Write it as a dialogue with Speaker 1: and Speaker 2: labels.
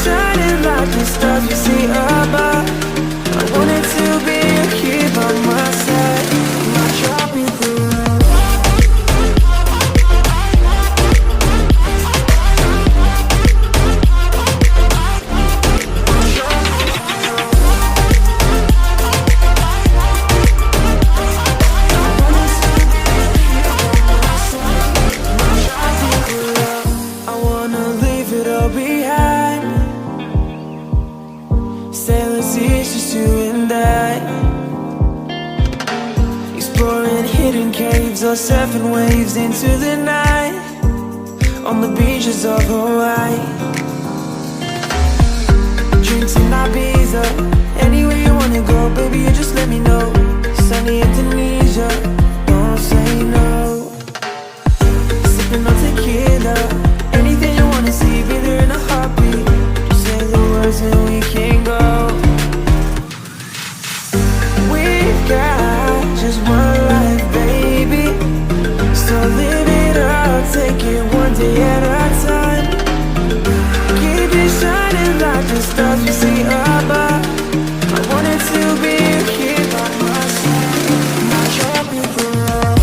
Speaker 1: shining like the stars we see above. I wanted to be here by my side. My tropical love. Or surfing waves into the night on the beaches of Hawaii. Drinks in Ibiza, anywhere you wanna go, baby, you just let me know. Sunny Indonesia, don't say no. Sipping on tequila, anything you wanna see, be there in a heartbeat. Just say the words and we can go. We've got just one life, baby, so live it up, take it one day at a time. Keep it shining like the stars we see above. I wanted to be here by my side. My tropical love.